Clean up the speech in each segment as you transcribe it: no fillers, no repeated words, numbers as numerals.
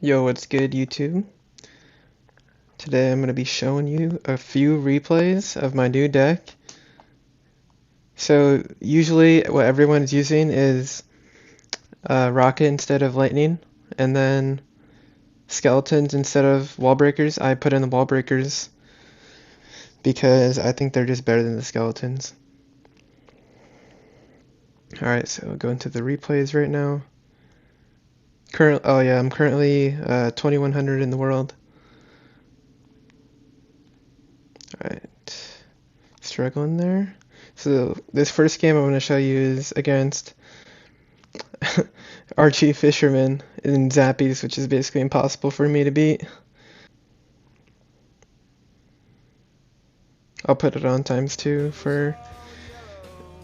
Yo, what's good, YouTube? Today I'm going to be showing you a few replays of my new deck. So, usually what everyone's using is Rocket instead of Lightning, and then Skeletons instead of Wall Breakers. I put in the Wall Breakers because I think they're just better than the Skeletons. Alright, so go into the replays right now. I'm currently 2100 in the world. Alright, struggling there. So this first game I'm going to show you is against Archie Fisherman in Zappies, which is basically impossible for me to beat. I'll put it on ×2 for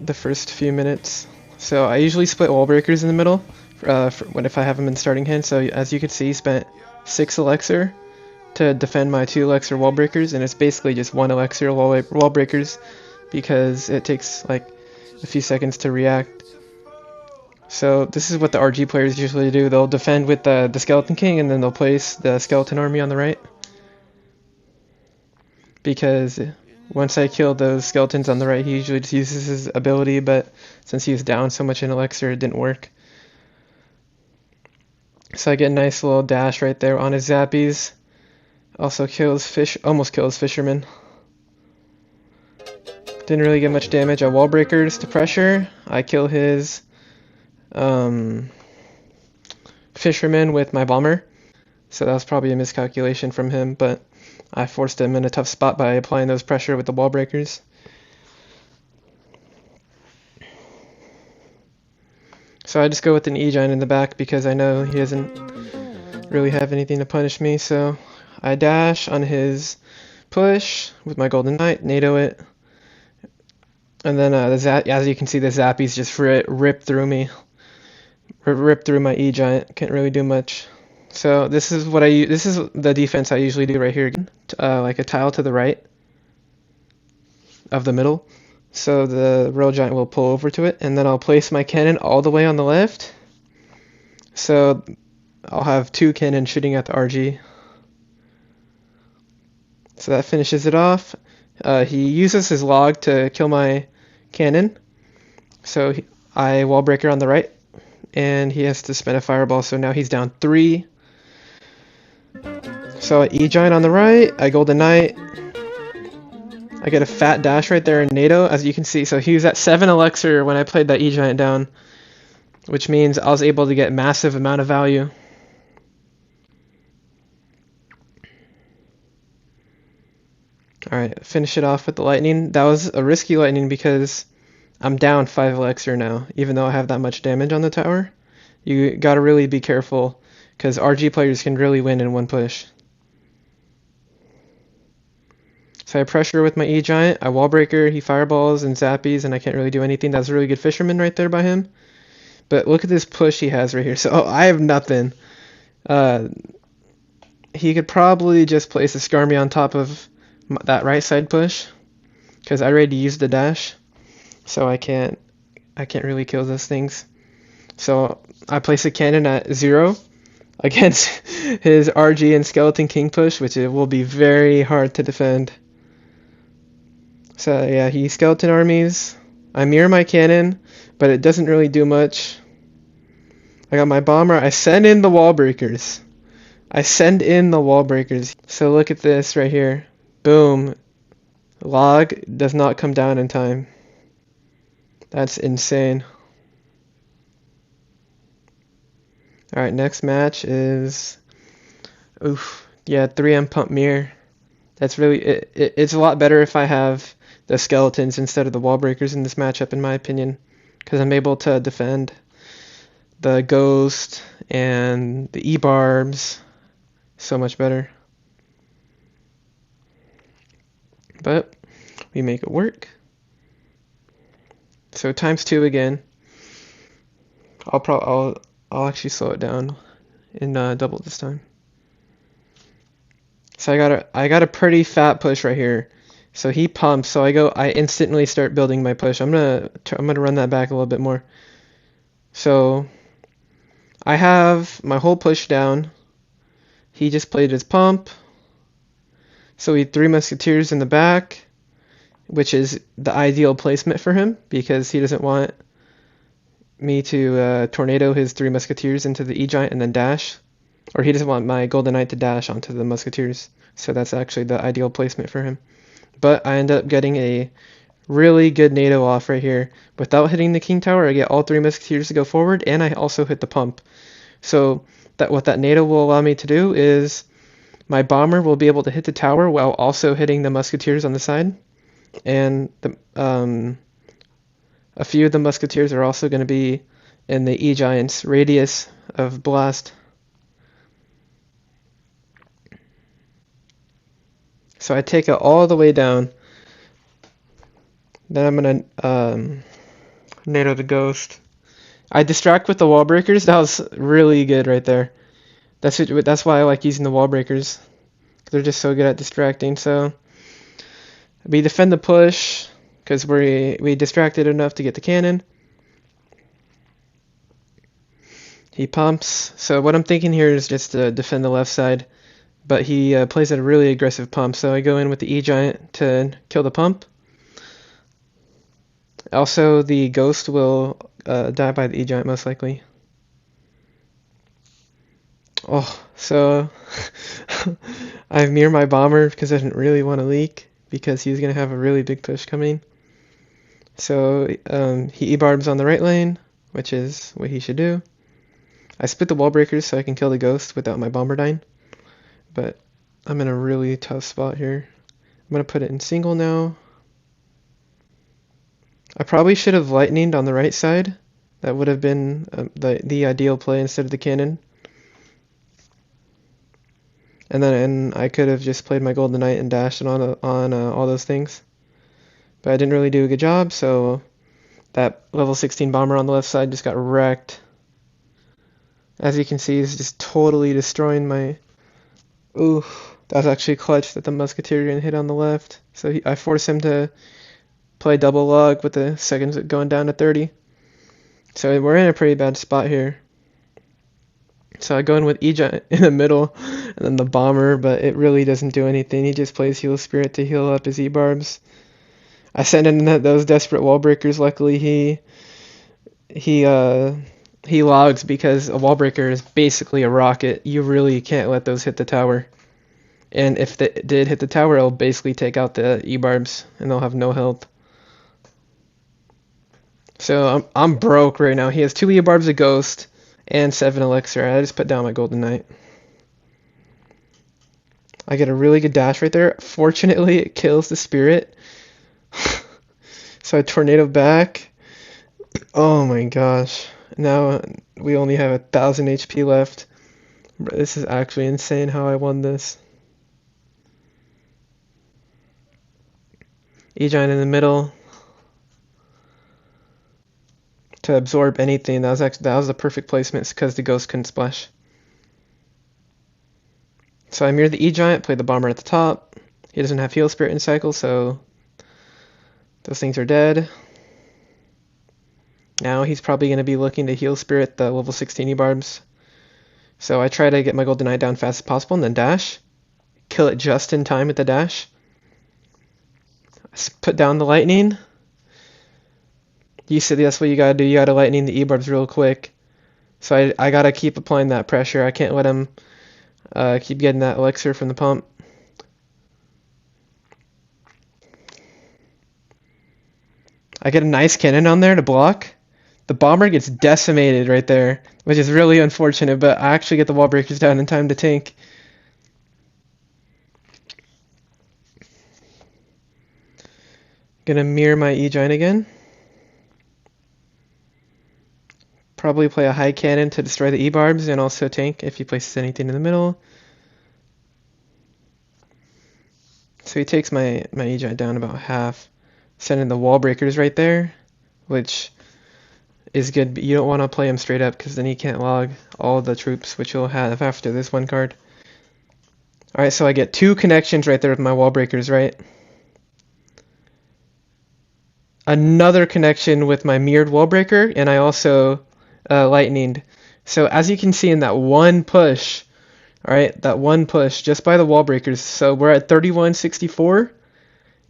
the first few minutes. So I usually split wall breakers in the middle if I have them in starting hand. So as you can see, spent 6 elixir to defend my 2 elixir wall breakers, and it's basically just 1 elixir wall breakers because it takes like a few seconds to react. So this is what the RG players usually do. They'll defend with the Skeleton King, and then they'll place the Skeleton Army on the right. Because once I kill those skeletons on the right, he usually just uses his ability, but since he was down so much in elixir, it didn't work. So I get a nice little dash right there on his Zappies. Also almost kills Fisherman. Didn't really get much damage. I wall breakers to pressure. I kill his Fisherman with my bomber. So that was probably a miscalculation from him, but I forced him in a tough spot by applying those pressure with the wall breakers. So I just go with an EGiant in the back because I know he doesn't really have anything to punish me. So I dash on his push with my Golden Knight, NATO it, and then as you can see, the Zappies just rip through me, rip through my EGiant. Can't really do much. So this is what this is the defense I usually do right here. Like a tile to the right of the middle. So the Royale Giant will pull over to it, and then I'll place my cannon all the way on the left. So I'll have 2 cannons shooting at the RG. So that finishes it off. He uses his log to kill my cannon. So I wall breaker on the right, and he has to spend a fireball. So now he's down 3. So I EGiant on the right, I Golden Knight. I get a fat dash right there in NATO, as you can see. So he was at 7 elixir when I played that EGiant down, which means I was able to get massive amount of value. Alright, finish it off with the lightning. That was a risky lightning because I'm down 5 elixir now, even though I have that much damage on the tower. You gotta really be careful, because RG players can really win in one push. So I pressure with my EGiant, I wall breaker, he fireballs and Zappies, and I can't really do anything. That's a really good Fisherman right there by him. But look at this push he has right here. So I have nothing. He could probably just place a Skarmy on top of that right side push, because I already used the dash. So I can't really kill those things. So I place a cannon at 0 against his RG and Skeleton King push, which it will be very hard to defend. So yeah, he skeleton armies. I mirror my cannon, but it doesn't really do much. I got my bomber. I send in the wall breakers. So look at this right here. Boom. Log does not come down in time. That's insane. Alright, next match is... Oof. Yeah, 3M pump mirror. That's really... It's a lot better if I have the skeletons instead of the wall breakers in this matchup, in my opinion, because I'm able to defend the ghost and the E-barbs so much better. But we make it work. So ×2 again. I'll actually slow it down in double this time. So I got a pretty fat push right here. So he pumps, so I instantly start building my push. I'm gonna run that back a little bit more. So I have my whole push down. he just played his pump. So he had 3 musketeers in the back, which is the ideal placement for him because he doesn't want me to tornado his 3 musketeers into the EGiant and then dash. Or he doesn't want my golden knight to dash onto the musketeers. So that's actually the ideal placement for him. But I end up getting a really good NATO off right here. Without hitting the king tower, I get all 3 musketeers to go forward, and I also hit the pump. So what that NATO will allow me to do is my bomber will be able to hit the tower while also hitting the musketeers on the side. And a few of the musketeers are also going to be in the EGiant's radius of blast. So I take it all the way down. Then I'm going to NATO the ghost. I distract with the wall breakers. That was really good right there. That's why I like using the wall breakers. They're just so good at distracting. So we defend the push because we distracted enough to get the cannon. He pumps. So what I'm thinking here is just to defend the left side. But he plays at a really aggressive pump. So I go in with the EGiant to kill the pump. Also, the ghost will die by the EGiant most likely. Oh, so I mirror my bomber because I didn't really want to leak because he was going to have a really big push coming. So he E-barbs on the right lane, which is what he should do. I split the wall breakers so I can kill the ghost without my bomber dying. But I'm in a really tough spot here. I'm going to put it in single now. I probably should have lightninged on the right side. That would have been the ideal play instead of the cannon. And then I could have just played my golden knight and dashed it on all those things. But I didn't really do a good job, so that level 16 bomber on the left side just got wrecked. As you can see, he's just totally destroying my... Ooh, that was actually clutch that the musketeer didn't hit on the left. So I forced him to play double log with the seconds going down to 30. So we're in a pretty bad spot here. So I go in with EGiant in the middle, and then the bomber, but it really doesn't do anything. He just plays Heal Spirit to heal up his E-barbs. I send in those desperate wall breakers. Luckily, he logs because a wall breaker is basically a rocket. You really can't let those hit the tower. And if they did hit the tower, it'll basically take out the E-barbs, and they'll have no health. So I'm broke right now. He has 2 E-barbs, a ghost, and 7 elixir. I just put down my golden knight. I get a really good dash right there. Fortunately, it kills the spirit. So I tornado back. Oh my gosh. Now we only have 1,000 HP left. This is actually insane how I won this. EGiant in the middle to absorb anything. That was the perfect placement because the ghost couldn't splash. So I mirror the EGiant, play the bomber at the top. He doesn't have heal spirit in cycle, so those things are dead. Now he's probably going to be looking to heal spirit the level 16 E-barbs. So I try to get my golden knight down fast as possible and then dash. Kill it just in time with the dash. Put down the lightning. You said that's what you gotta do. You gotta lightning the E-barbs real quick. So I gotta keep applying that pressure. I can't let him keep getting that elixir from the pump. I get a nice cannon on there to block. The bomber gets decimated right there, which is really unfortunate, but I actually get the wall breakers down in time to tank. Gonna mirror my EGiant again. Probably play a high cannon to destroy the E-barbs and also tank if he places anything in the middle. So he takes my EGiant down about half. Sending the wall breakers right there, which is good, but you don't want to play him straight up because then he can't log all the troops, which you'll have after this one card. Alright, so I get 2 connections right there with my wall breakers, right? Another connection with my mirrored wall breaker, and I also lightninged. So as you can see in that one push, Alright, that one push just by the wall breakers. So we're at 3164,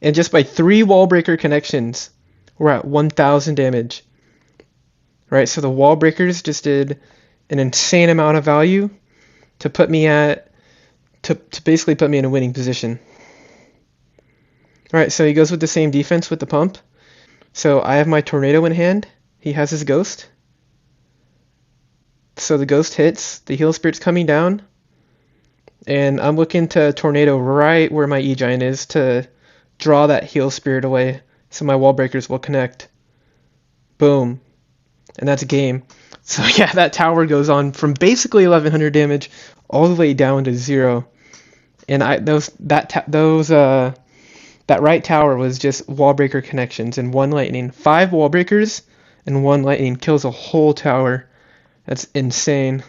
and just by 3 wall breaker connections, we're at 1000 damage. Right, so the wall breakers just did an insane amount of value to put me to basically put me in a winning position. Alright, so he goes with the same defense with the pump. So I have my tornado in hand. He has his ghost. So the ghost hits, the heal spirit's coming down, and I'm looking to tornado right where my EGiant is to draw that heal spirit away so my wall breakers will connect. Boom. And that's a game. So yeah, that tower goes on from basically 1100 damage all the way down to 0. And that right tower was just wall breaker connections and 1 lightning. 5 wall breakers and 1 lightning kills a whole tower. That's insane.